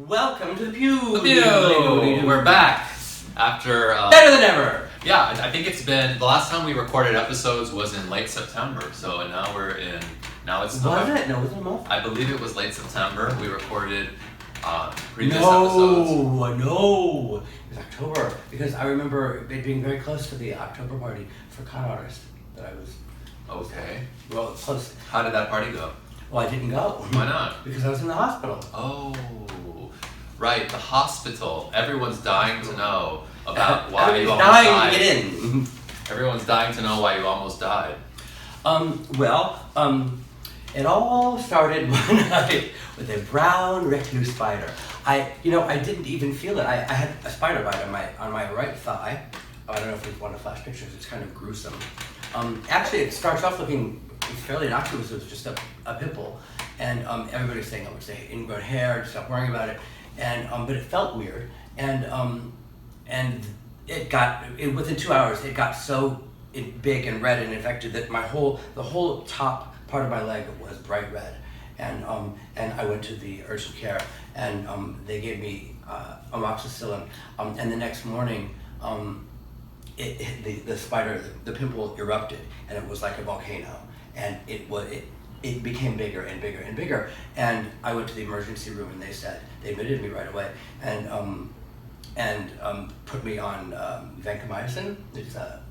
Welcome to the Peew. The Peew. We're back after better than ever. Yeah, I think it's been the last time we recorded episodes was in late September. So now we're in. Now it's was it? No, was it a month? I believe it was late September. We recorded previous episodes. No, it was October because I remember it being very close to the October party for con artists that I was. Okay. Well, close. How did that party go? Well, I didn't go. Why not? Because I was in the hospital. Oh, right, the hospital. Everyone's dying to know about why you almost died. Dying to get in. Everyone's dying to know why you almost died. It all started one night with a brown recluse spider. I didn't even feel it. I had a spider bite on my right thigh. I don't know if you want to flash pictures. It's kind of gruesome. Actually, it starts off looking fairly innocuous. It was just a pimple, and everybody's saying, "Oh, it's ingrown hair. Just stop worrying about it." And but it felt weird, and it got within 2 hours. It got so big and red and infected that the whole top part of my leg was bright red, and I went to the urgent care, and they gave me amoxicillin, and the next morning. The spider, the pimple erupted, and it was like a volcano, and it became bigger and bigger and bigger. And I went to the emergency room, and they admitted me right away, and put me on vancomycin. It's an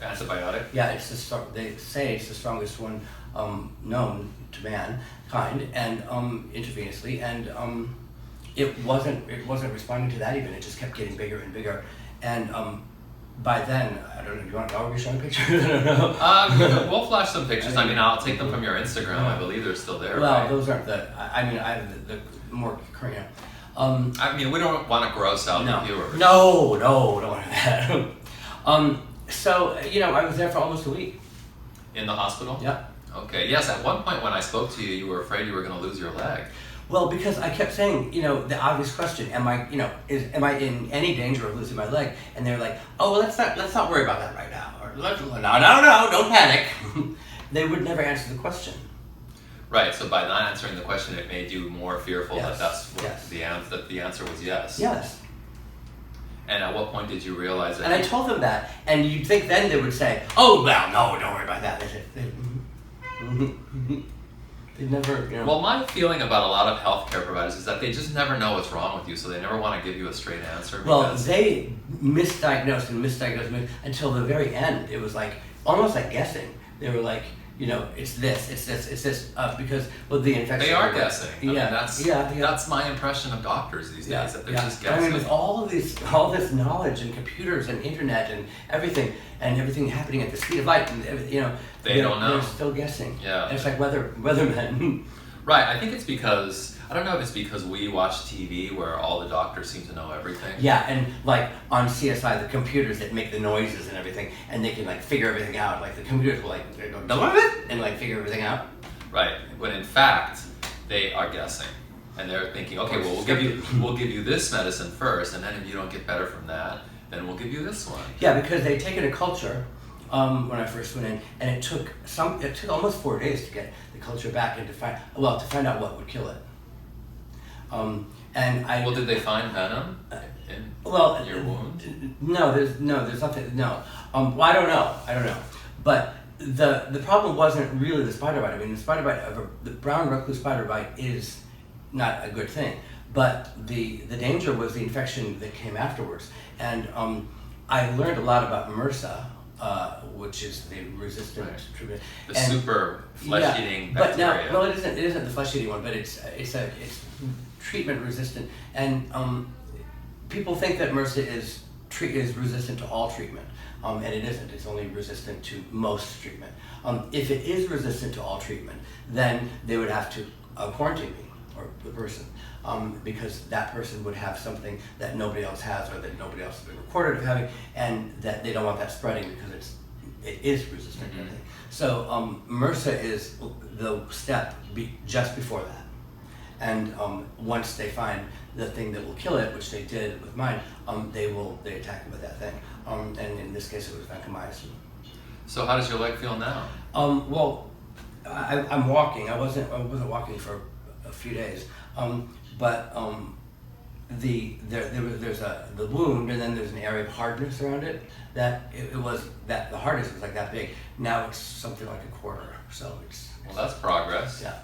antibiotic. Yeah, they say it's the strongest one known to mankind, and intravenously, and it wasn't responding to that even. It just kept getting bigger and bigger, and by then, I don't know, do you want to be showing pictures? I don't know. We'll flash some pictures. I mean, I'll take them from your Instagram. I believe they're still there, well, right? Those aren't I have the more current. I mean, we don't want to gross out the viewers. No, don't want that. So, I was there for almost a week. In the hospital? Yeah. Okay, yes, at one point when I spoke to you, you were afraid you were going to lose your leg. Well, because I kept saying, the obvious question, am I in any danger of losing my leg? And they're like, oh, well, let's not worry about that right now. Or no, don't panic. They would never answer the question. Right. So by not answering the question, it made you more fearful Yes. that the answer was yes. Yes. And at what point did you realize that? And I told them that, and you'd think then they would say, oh, well, no, don't worry about that. They never, Well, my feeling about a lot of healthcare providers is that they just never know what's wrong with you, so they never want to give you a straight answer. Well, they misdiagnosed until the very end. It was like, almost like guessing. They were like, it's this, because, the infection. They are guessing. I mean, Yeah. That's my impression of doctors these days, that they're just guessing. I mean, with all this knowledge and computers and internet and everything happening at the speed of light, and they don't know. They're still guessing. Yeah. And it's like weathermen. Right. I think it's because I don't know if it's because we watch TV where all the doctors seem to know everything. Yeah, and like on CSI, the computers that make the noises and everything, and they can figure everything out. Like the computers will they go and figure everything out. Right. When in fact they are guessing, and they're thinking, okay, well we'll give you this medicine first, and then if you don't get better from that, then we'll give you this one. Yeah, because they'd taken a culture when I first went in, and it took almost 4 days to get the culture back and to find out what would kill it. Did they find venom in your wound? No, there's nothing. No. Well, I don't know. But the problem wasn't really the spider bite. I mean, the brown recluse spider bite is not a good thing. But the danger was the infection that came afterwards. And I learned a lot about MRSA, which is the resistant treatment. Super flesh-eating bacteria. But it isn't the flesh-eating one, but it's treatment resistant, and people think that MRSA is resistant to all treatment, and it isn't. It's only resistant to most treatment. If it is resistant to all treatment, then they would have to quarantine me, or the person, because that person would have something that nobody else has, or that nobody else has been recorded of having, and that they don't want that spreading because it is resistant to everything. So MRSA is the step just before that. And once they find the thing that will kill it, which they did with mine, they attack it with that thing. And in this case, it was vancomycin. So how does your leg feel now? Well, I'm walking. I wasn't walking for few days. There's the wound, and then there's an area of hardness around it. That it was that the hardness was like that big. Now it's something like a quarter. So it's Well, that's progress. yeah.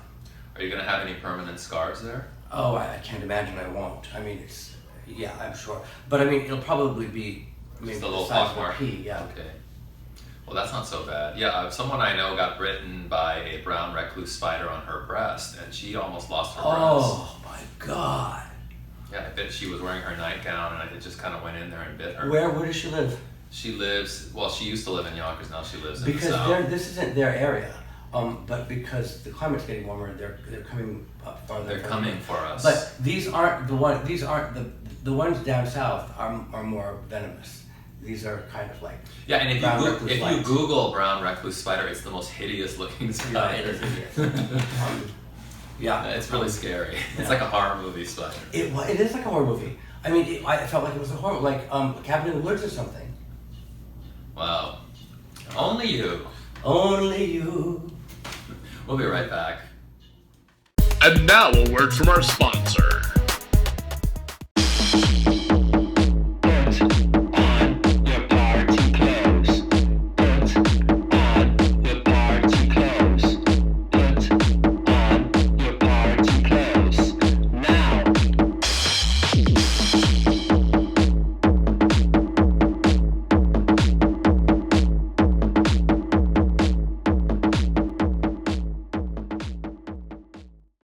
Are you gonna have any permanent scars there? Oh, I can't imagine I won't. I mean, I'm sure. But I mean, it'll probably be maybe Just a little the size pock of a mark. pea, yeah. Okay. Well, that's not so bad. Yeah, someone I know got bitten by a brown recluse spider on her breast, and she almost lost her breast. Oh my God. Yeah, I bet she was wearing her nightgown, and it just kind of went in there and bit her. Where does she live? She used to live in Yonkers, now she lives in Because the south. this isn't their area. But because the climate's getting warmer, they're coming up farther. They're coming for us. But these aren't the ones down south are more venomous. These are kind of like Yeah, and if you lights. Google brown recluse spider, it's the most hideous looking spider. It is hideous. Yeah, It's really scary. It's Yeah. like a horror movie spider. It is like a horror movie. I mean, I felt like it was a horror, like Cabin in the Woods or something. Wow. Only you. Only you. We'll be right back. And now a word from our sponsor.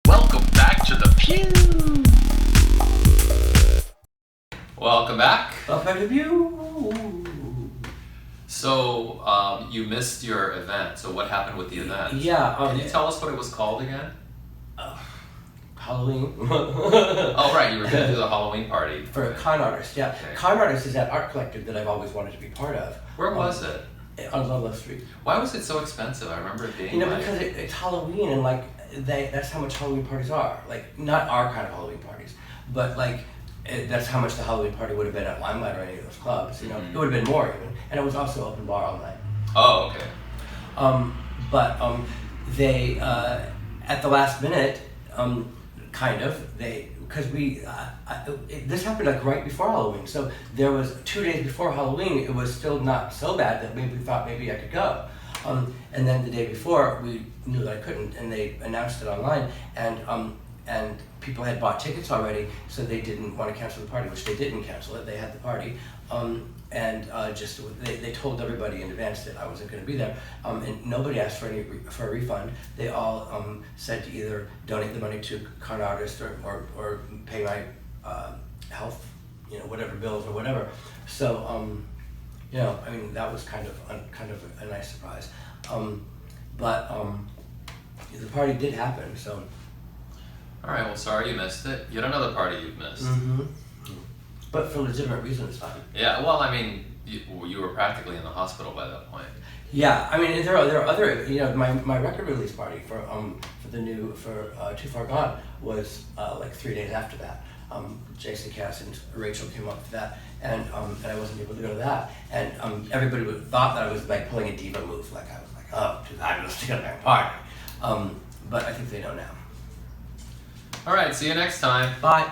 Welcome back to the Peew. Welcome back. Up at the view. So, you missed your event. So what happened with the event? Yeah. Can you tell us what it was called again? Halloween. Oh, right. You were going to do the Halloween party. For a con artist, yeah. Okay. Con artist is that art collective that I've always wanted to be part of. Where was it? On Ludlow Street. Why was it so expensive? I remember it being You know, like... because it's Halloween, and like that's how much Halloween parties are. Like, not our kind of Halloween parties, but like that's how much the Halloween party would have been at Limelight or any of those clubs. You know, Mhm. it would have been more even, and it was also open bar all night. Oh, okay. They at the last minute, because this happened like right before Halloween. So there was 2 days before Halloween. It was still not so bad that we thought maybe I could go. And then the day before, we knew that I couldn't, and they announced it online, and people had bought tickets already, so they didn't want to cancel the party, which they didn't cancel it. They had the party, they told everybody in advance that I wasn't going to be there, and nobody asked for a refund. They all said to either donate the money to con artist or pay my health, whatever bills or whatever. So. I mean, that was kind of a nice surprise. But the party did happen, so. All right, well, sorry you missed it. Yet another party you've missed. Mm-hmm. But for legitimate reasons, fine. Yeah, well, I mean, you were practically in the hospital by that point. Yeah, I mean, there are other, my record release party for Too Far Gone was like 3 days after that. Jason Cass and Rachel came up for that, and I wasn't able to go to that. And everybody thought that I was like pulling a diva move, like I was like, oh, too fabulous to get my party. But I think they know now. All right, see you next time. Bye.